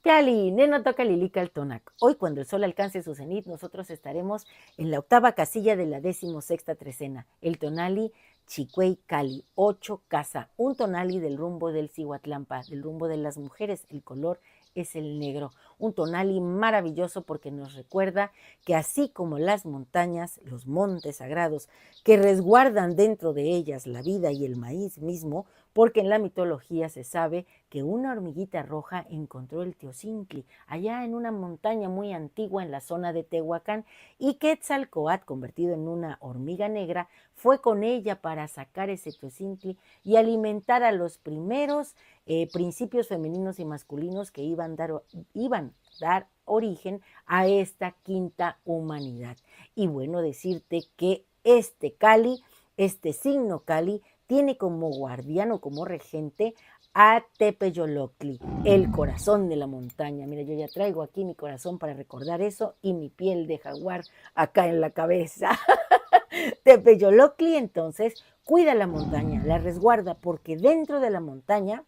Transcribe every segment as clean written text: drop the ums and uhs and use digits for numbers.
Piali, neno toca lilica el tonac. Hoy, cuando el sol alcance su cenit, nosotros estaremos en la octava casilla de la 16ª trecena, el tonali Chicuey Cali, 8 casa, un tonali del rumbo del Cihuatlampa, del rumbo de las mujeres, el color es el negro, un tonali maravilloso porque nos recuerda que así como las montañas, los montes sagrados, que resguardan dentro de ellas la vida y el maíz mismo, porque en la mitología se sabe que una hormiguita roja encontró el Teocintli allá en una montaña muy antigua en la zona de Tehuacán y Quetzalcóatl, convertido en una hormiga negra, fue con ella para sacar ese Teocintli y alimentar a los primeros principios femeninos y masculinos que iban a dar origen a esta quinta humanidad. Y bueno, decirte que este Cali, este signo Cali, tiene como guardián o como regente a Tepeyoloctli, el corazón de la montaña. Mira, yo ya traigo aquí mi corazón para recordar eso y mi piel de jaguar acá en la cabeza. Tepeyoloctli entonces cuida la montaña, la resguarda, porque dentro de la montaña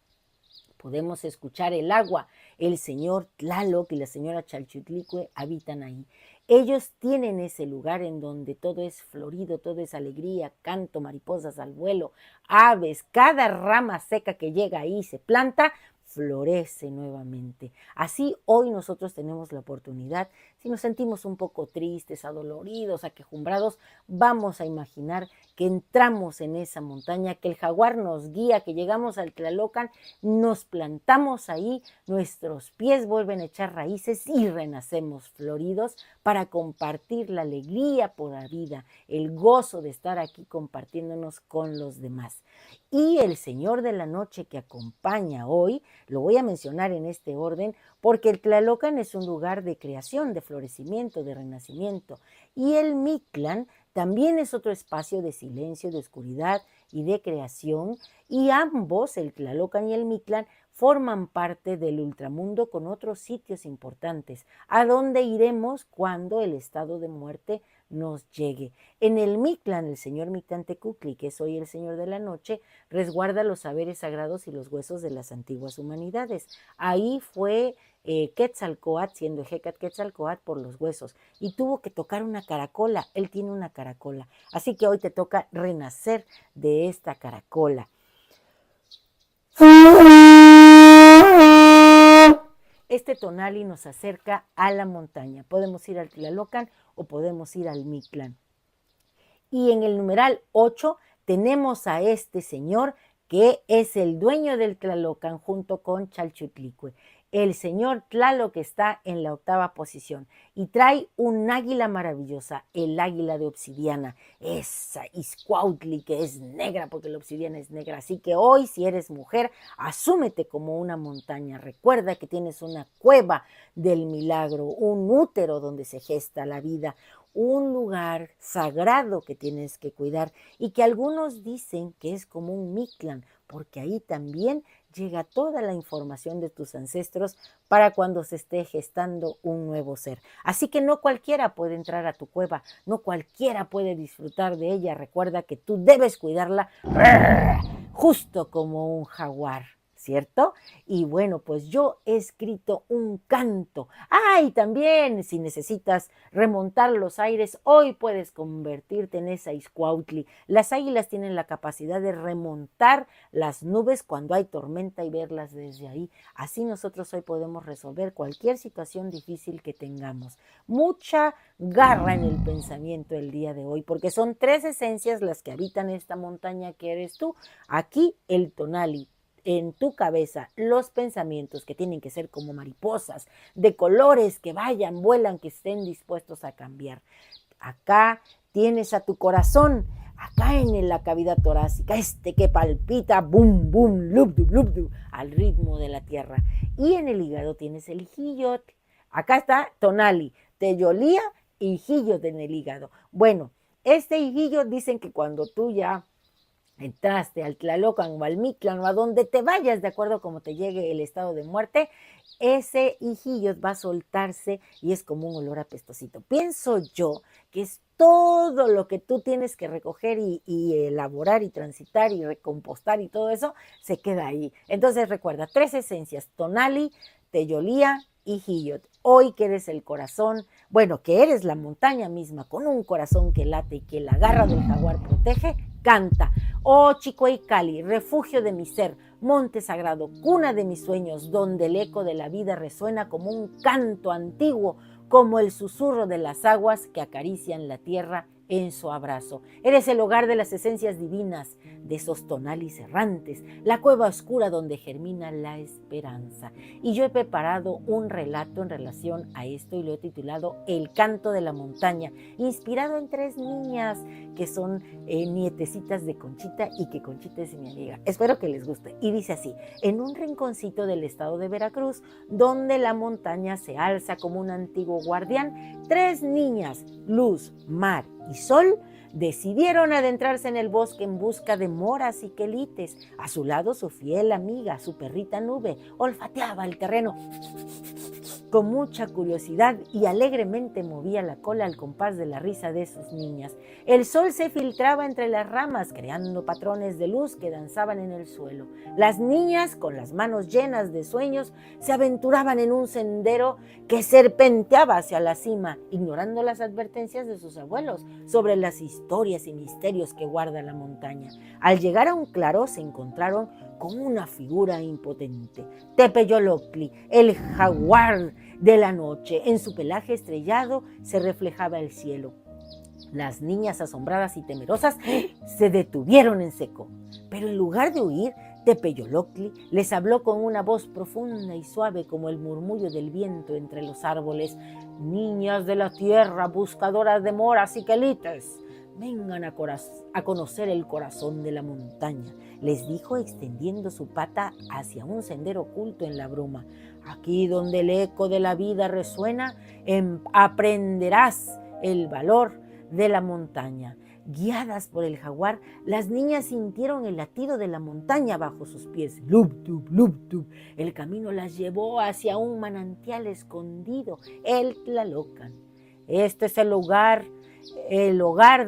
podemos escuchar el agua. El señor Tlaloc y la señora Chalchutlicue habitan ahí. Ellos tienen ese lugar en donde todo es florido, todo es alegría, canto, mariposas al vuelo, aves, cada rama seca que llega ahí se planta, florece nuevamente. Así hoy nosotros tenemos la oportunidad, si nos sentimos un poco tristes, adoloridos, aquejumbrados, vamos a imaginar que entramos en esa montaña, que el jaguar nos guía, que llegamos al Tlalocan, nos plantamos ahí, nuestros pies vuelven a echar raíces y renacemos floridos para compartir la alegría por la vida, el gozo de estar aquí compartiéndonos con los demás. Y el Señor de la Noche que acompaña hoy, lo voy a mencionar en este orden, porque el Tlalocan es un lugar de creación, de florecimiento, de renacimiento. Y el Mictlán también es otro espacio de silencio, de oscuridad y de creación. Y ambos, el Tlalocan y el Mictlán, forman parte del ultramundo con otros sitios importantes, a donde iremos cuando el estado de muerte nos llegue. En el Mictlán, el señor Mictlantecuhtli, que es hoy el señor de la noche, resguarda los saberes sagrados y los huesos de las antiguas humanidades. Ahí fue Quetzalcóatl, siendo Ejecatl Quetzalcóatl, por los huesos, y tuvo que tocar una caracola. Él tiene una caracola, así que hoy te toca renacer de esta caracola. Este tonali nos acerca a la montaña. Podemos ir al Tlalocan o podemos ir al Mictlán. Y en el numeral 8 tenemos a este señor que es el dueño del Tlalocan junto con Chalchutlicue. El señor Tlaloc está en la octava posición y trae un águila maravillosa, el águila de obsidiana, esa Izcuautli que es negra porque la obsidiana es negra. Así que hoy, si eres mujer, asúmete como una montaña. Recuerda que tienes una cueva del milagro, un útero donde se gesta la vida, un lugar sagrado que tienes que cuidar y que algunos dicen que es como un Mictlán, porque ahí también llega toda la información de tus ancestros para cuando se esté gestando un nuevo ser. Así que no cualquiera puede entrar a tu cueva, no cualquiera puede disfrutar de ella. Recuerda que tú debes cuidarla justo como un jaguar, ¿cierto? Y bueno, pues yo he escrito un canto. Y también si necesitas remontar los aires, hoy puedes convertirte en esa Izcuautli. Las águilas tienen la capacidad de remontar las nubes cuando hay tormenta y verlas desde ahí. Así nosotros hoy podemos resolver cualquier situación difícil que tengamos. Mucha garra en el pensamiento el día de hoy, porque son 3 esencias las que habitan esta montaña que eres tú. Aquí el tonali, en tu cabeza los pensamientos que tienen que ser como mariposas, de colores que vayan, vuelan, que estén dispuestos a cambiar. Acá tienes a tu corazón, acá en la cavidad torácica, que palpita, bum, bum, lubdu, lubdu, al ritmo de la tierra. Y en el hígado tienes el hijillot. Acá está tonali, teyolía y hijillot en el hígado. Bueno, este hijillot dicen que cuando tú ya entraste al Tlalocan o al Mictlán o a donde te vayas, de acuerdo a cómo te llegue el estado de muerte, ese hijillo va a soltarse y es como un olor apestosito. Pienso yo que es todo lo que tú tienes que recoger y elaborar y transitar y recompostar y todo eso se queda ahí. Entonces recuerda, 3 esencias: tonali, Teyolía y Hiyot. Hoy que eres el corazón, bueno, que eres la montaña misma, con un corazón que late y que la garra del jaguar protege, canta. Oh Chicoicali, refugio de mi ser, monte sagrado, cuna de mis sueños, donde el eco de la vida resuena como un canto antiguo, como el susurro de las aguas que acarician la tierra en su abrazo. Eres el hogar de las esencias divinas, de esos tonalis errantes, la cueva oscura donde germina la esperanza. Y yo he preparado un relato en relación a esto y lo he titulado El canto de la montaña, inspirado en 3 niñas que son nietecitas de Conchita y que Conchita es mi amiga. Espero que les guste. Y dice así: en un rinconcito del estado de Veracruz, donde la montaña se alza como un antiguo guardián, 3 niñas, Luz, Mar y Sol, decidieron adentrarse en el bosque en busca de moras y quelites. A su lado su fiel amiga, su perrita Nube, olfateaba el terreno con mucha curiosidad y alegremente movía la cola al compás de la risa de sus niñas. El sol se filtraba entre las ramas, creando patrones de luz que danzaban en el suelo. Las niñas, con las manos llenas de sueños, se aventuraban en un sendero que serpenteaba hacia la cima, ignorando las advertencias de sus abuelos sobre las historias y misterios que guarda la montaña. Al llegar a un claro, se encontraron con una figura impotente, Tepeyoloctli, el jaguar de la noche. En su pelaje estrellado se reflejaba el cielo. Las niñas, asombradas y temerosas, se detuvieron en seco. Pero en lugar de huir, Tepeyoloctli les habló con una voz profunda y suave como el murmullo del viento entre los árboles. Niñas de la tierra, buscadoras de moras y quelites, vengan a conocer el corazón de la montaña, les dijo extendiendo su pata hacia un sendero oculto en la bruma. Aquí donde el eco de la vida resuena, aprenderás el valor de la montaña. Guiadas por el jaguar, las niñas sintieron el latido de la montaña bajo sus pies. Luptub, luptub. El camino las llevó hacia un manantial escondido, el Tlalocan. Este es el hogar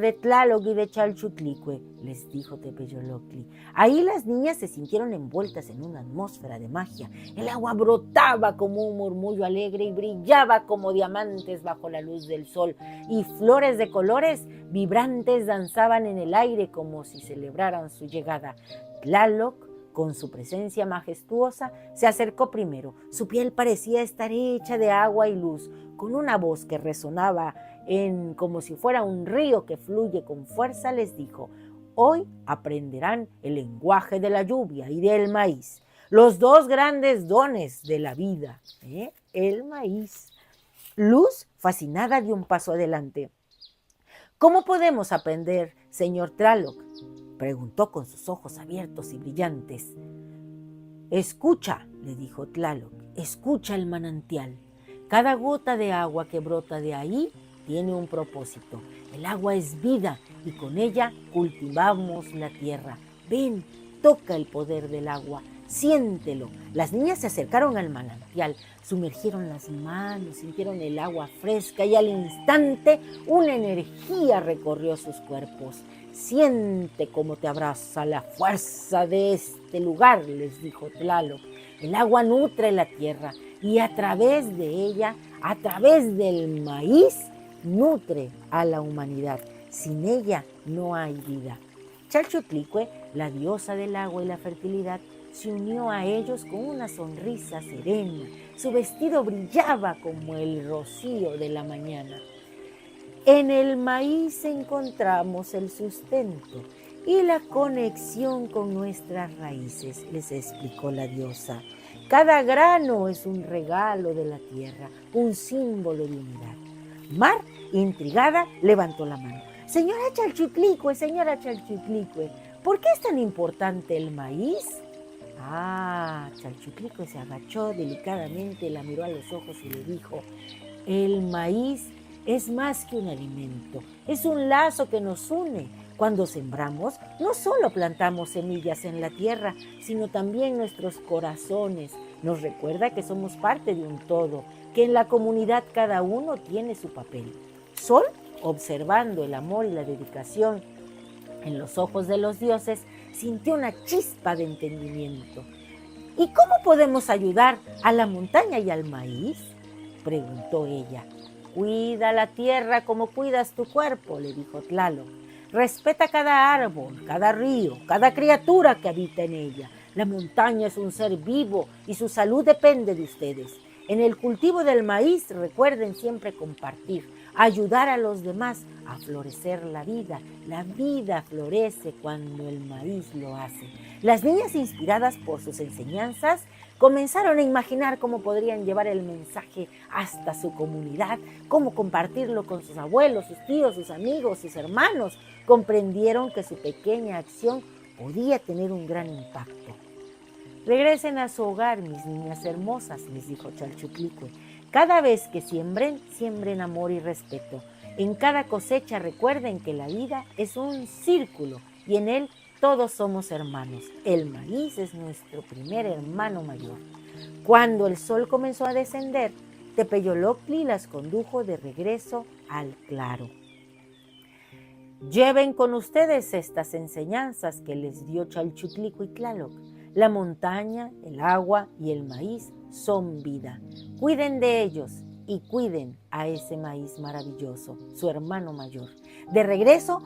de Tlaloc y de Chalchutlicue, les dijo Tepeyoloctli. Ahí las niñas se sintieron envueltas en una atmósfera de magia. El agua brotaba como un murmullo alegre y brillaba como diamantes bajo la luz del sol, y flores de colores vibrantes danzaban en el aire como si celebraran su llegada. Tlaloc, con su presencia majestuosa, se acercó primero. Su piel parecía estar hecha de agua y luz, con una voz que resonaba como si fuera un río que fluye con fuerza, les dijo: hoy aprenderán el lenguaje de la lluvia y del maíz, los 2 grandes dones de la vida, el maíz. Luz, fascinada, dio un paso adelante. ¿Cómo podemos aprender, señor Tlaloc?, preguntó con sus ojos abiertos y brillantes. Escucha, le dijo Tlaloc, escucha el manantial. Cada gota de agua que brota de ahí tiene un propósito. El agua es vida y con ella cultivamos la tierra. Ven, toca el poder del agua, siéntelo. Las niñas se acercaron al manantial, sumergieron las manos, sintieron el agua fresca y al instante una energía recorrió sus cuerpos. Siente cómo te abraza la fuerza de este lugar, les dijo Tlaloc. El agua nutre la tierra y a través de ella, a través del maíz, nutre a la humanidad. Sin ella no hay vida. Chalchutlicue, la diosa del agua y la fertilidad, se unió a ellos con una sonrisa serena. Su vestido brillaba como el rocío de la mañana. En el maíz encontramos el sustento y la conexión con nuestras raíces, les explicó la diosa. Cada grano es un regalo de la tierra, un símbolo de unidad. Mar, intrigada, levantó la mano. Señora Chalchutlicue, ¿por qué es tan importante el maíz? Chalchutlicue se agachó delicadamente, la miró a los ojos y le dijo: el maíz es más que un alimento, es un lazo que nos une. Cuando sembramos, no solo plantamos semillas en la tierra, sino también nuestros corazones. Nos recuerda que somos parte de un todo, que en la comunidad cada uno tiene su papel. Sol, observando el amor y la dedicación en los ojos de los dioses, sintió una chispa de entendimiento. ¿Y cómo podemos ayudar a la montaña y al maíz?, preguntó ella. Cuida la tierra como cuidas tu cuerpo, le dijo Tlaloc. Respeta cada árbol, cada río, cada criatura que habita en ella. La montaña es un ser vivo y su salud depende de ustedes. En el cultivo del maíz recuerden siempre compartir, ayudar a los demás a florecer la vida. La vida florece cuando el maíz lo hace. Las niñas, inspiradas por sus enseñanzas, comenzaron a imaginar cómo podrían llevar el mensaje hasta su comunidad, cómo compartirlo con sus abuelos, sus tíos, sus amigos, sus hermanos. Comprendieron que su pequeña acción podía tener un gran impacto. Regresen a su hogar, mis niñas hermosas, les dijo Chalchutlicue. Cada vez que siembren, siembren amor y respeto. En cada cosecha recuerden que la vida es un círculo y en él todos somos hermanos. El maíz es nuestro primer hermano mayor. Cuando el sol comenzó a descender, Tepeyoloctli las condujo de regreso al claro. Lleven con ustedes estas enseñanzas que les dio Chalchutlicue y Tlaloc. La montaña, el agua y el maíz son vida. Cuiden de ellos y cuiden a ese maíz maravilloso, su hermano mayor. De regreso,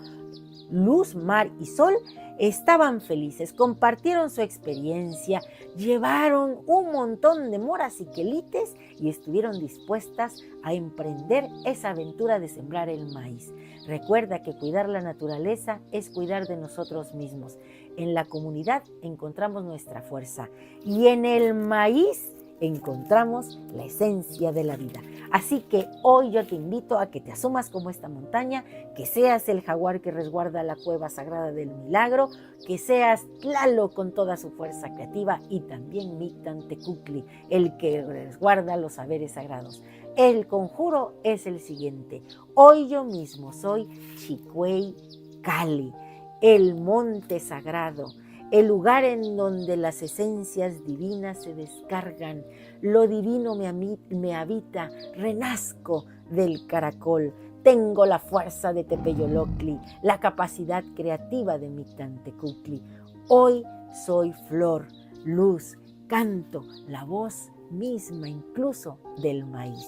Luz, Mar y Sol estaban felices, compartieron su experiencia, llevaron un montón de moras y quelites y estuvieron dispuestas a emprender esa aventura de sembrar el maíz. Recuerda que cuidar la naturaleza es cuidar de nosotros mismos. En la comunidad encontramos nuestra fuerza y en el maíz encontramos la esencia de la vida. Así que hoy yo te invito a que te asumas como esta montaña, que seas el jaguar que resguarda la cueva sagrada del milagro, que seas Tlaloc con toda su fuerza creativa y también Mictlantecuhtli, el que resguarda los saberes sagrados. El conjuro es el siguiente. Hoy yo mismo soy Chicuey Cali, el monte sagrado, el lugar en donde las esencias divinas se descargan. Lo divino me habita, renazco del caracol. Tengo la fuerza de Tepeyoloctli, la capacidad creativa de Mictlantecuhtli. Hoy soy flor, luz, canto, la voz misma incluso del maíz.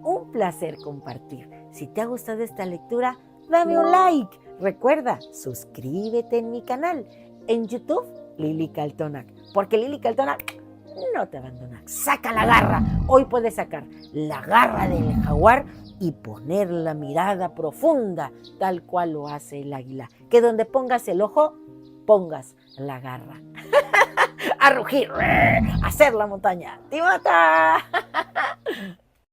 Un placer compartir. Si te ha gustado esta lectura, dame un like. Recuerda, suscríbete en mi canal. En YouTube, Lili Kaltonak, porque Lili Kaltonak no te abandona. Saca la garra. Hoy puedes sacar la garra del jaguar y poner la mirada profunda, tal cual lo hace el águila. Que donde pongas el ojo, pongas la garra. A rugir, a hacer la montaña. ¡Timota!